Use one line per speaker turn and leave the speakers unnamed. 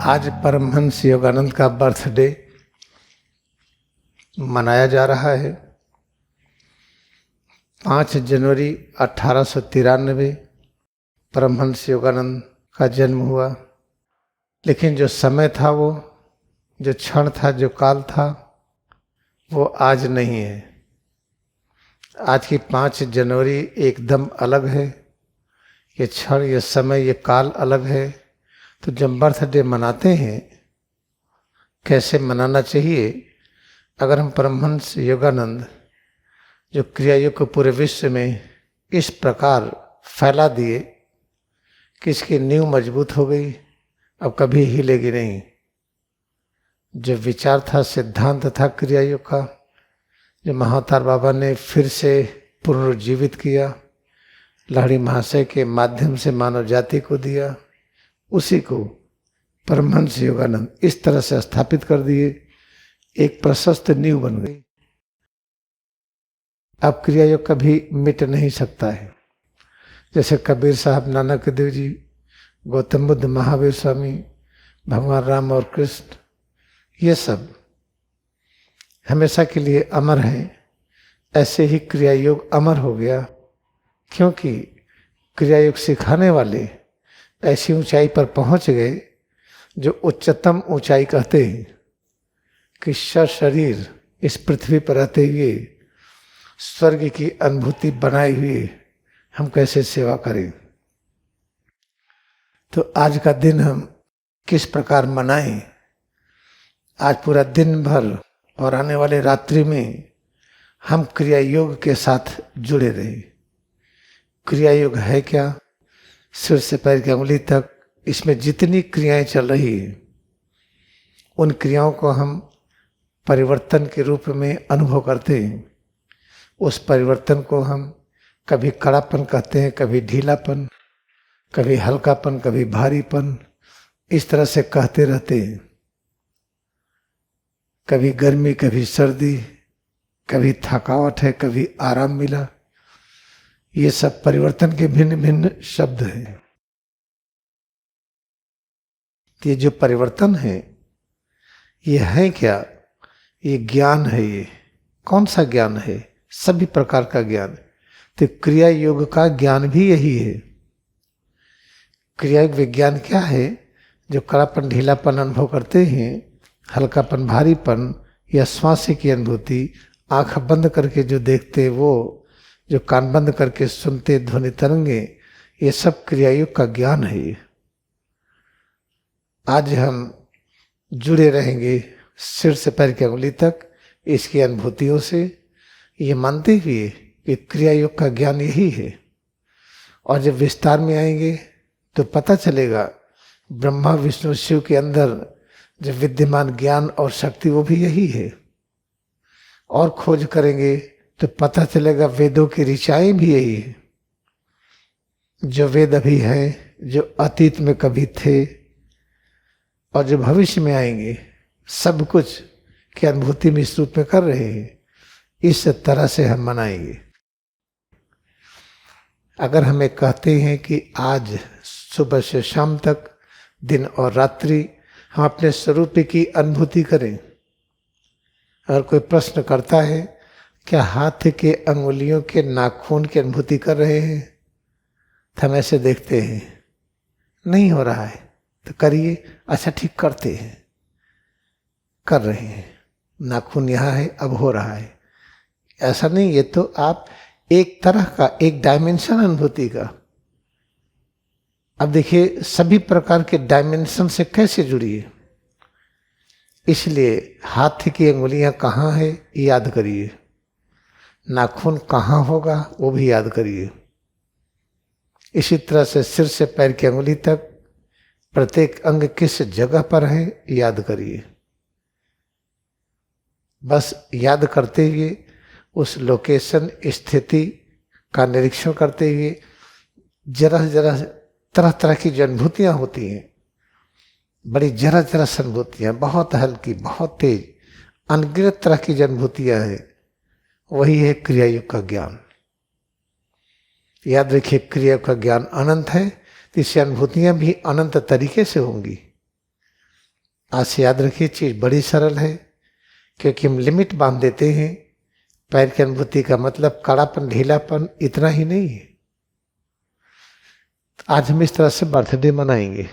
आज परमहंस योगानंद का बर्थडे मनाया जा रहा है। 5 जनवरी 1893 परमहंस योगानंद का जन्म हुआ। लेकिन जो समय था, वो जो क्षण था, जो काल था, वो आज नहीं है। आज की 5 जनवरी एकदम अलग है। ये क्षण, ये समय, ये काल अलग है। तो जब बर्थडे मनाते हैं, कैसे मनाना चाहिए? अगर हम परमहंस योगानंद जो क्रिया योग को पूरे विश्व में इस प्रकार फैला दिए कि इसकी नींव मजबूत हो गई, अब कभी हिलेगी नहीं। जो विचार था, सिद्धांत था क्रिया योग का, जो महाअवतार बाबा ने फिर से पुनर्जीवित किया, लाहिड़ी महाशय के माध्यम से मानव जाति को दिया, उसी को परमहंस योगानंद इस तरह से स्थापित कर दिए, एक प्रशस्त नींव बन गई। अब क्रिया योग कभी मिट नहीं सकता है। जैसे कबीर साहब, नानक देव जी, गौतम बुद्ध, महावीर स्वामी, भगवान राम और कृष्ण, ये सब हमेशा के लिए अमर है। ऐसे ही क्रिया योग अमर हो गया, क्योंकि क्रिया योग सिखाने वाले ऐसी ऊंचाई पर पहुंच गए जो उच्चतम ऊंचाई कहते हैं कि शरीर इस पृथ्वी पर रहते हुए स्वर्ग की अनुभूति बनाए हुए हम कैसे सेवा करें। तो आज का दिन हम किस प्रकार मनाएं? आज पूरा दिन भर और आने वाले रात्रि में हम क्रिया योग के साथ जुड़े रहे। क्रिया योग है क्या? सिर से पैर की अंगुली तक, इसमें जितनी क्रियाएं चल रही है, उन क्रियाओं को हम परिवर्तन के रूप में अनुभव करते हैं। उस परिवर्तन को हम कभी कड़ापन कहते हैं, कभी ढीलापन, कभी हल्कापन, कभी भारीपन, इस तरह से कहते रहते हैं। कभी गर्मी, कभी सर्दी, कभी थकावट है, कभी आराम मिला। ये सब परिवर्तन के भिन्न भिन्न शब्द हैं। ये जो परिवर्तन है, ये है क्या? ये ज्ञान है। ये कौन सा ज्ञान है? सभी प्रकार का ज्ञान। तो क्रिया योग का ज्ञान भी यही है। क्रिया योग विज्ञान क्या है? जो कड़ापन, ढीलापन अनुभव करते हैं, हल्कापन, भारीपन या श्वास की अनुभूति, आंख बंद करके जो देखते, वो जो कान बंद करके सुनते, ध्वनि तरंगे, ये सब क्रिया योग का ज्ञान है। आज हम जुड़े रहेंगे सिर से पैर की अंगुली तक इसकी अनुभूतियों से, ये मानते हुए कि क्रिया योग का ज्ञान यही है। और जब विस्तार में आएंगे तो पता चलेगा ब्रह्मा, विष्णु, शिव के अंदर जो विद्यमान ज्ञान और शक्ति, वो भी यही है। और खोज करेंगे तो पता चलेगा वेदों की ऋचाएं भी यही है। जो वेद अभी है, जो अतीत में कभी थे और जो भविष्य में आएंगे, सब कुछ की अनुभूति में इस रूप में कर रहे हैं। इस तरह से हम मनाएंगे। अगर हमें कहते हैं कि आज सुबह से शाम तक, दिन और रात्रि, हम अपने स्वरूप की अनुभूति करें। अगर कोई प्रश्न करता है, क्या हाथ के अंगुलियों के नाखून की अनुभूति कर रहे हैं? तो हम ऐसे देखते हैं, नहीं हो रहा है। तो करिए। अच्छा, ठीक, करते हैं, कर रहे हैं। नाखून यहाँ है, अब हो रहा है। ऐसा नहीं, ये तो आप एक तरह का, एक डायमेंशन अनुभूति का। अब देखिए, सभी प्रकार के डायमेंशन से कैसे जुड़िए। इसलिए हाथ की अंगुलियां कहाँ है, याद करिए। नाखून कहाँ होगा, वो भी याद करिए। इसी तरह से सिर से पैर की अंगुली तक प्रत्येक अंग किस जगह पर है, याद करिए। बस याद करते हुए उस लोकेशन, स्थिति का निरीक्षण करते हुए जरा जरा तरह तरह की जो अनुभूतियाँ होती हैं, बड़ी जरा जरा अनुभूतियाँ, बहुत हल्की, बहुत तेज, अनगिनत तरह की जो अनुभूतियाँ हैं, वही है क्रिया योग का ज्ञान। याद रखिए, क्रिया का ज्ञान अनंत है, तो इससे अनुभूतियां भी अनंत तरीके से होंगी। आज से याद रखिए, चीज बड़ी सरल है, क्योंकि हम लिमिट बांध देते हैं। पैर की अनुभूति का मतलब कड़ापन, ढीलापन इतना ही नहीं है। आज हम इस तरह से बर्थडे मनाएंगे।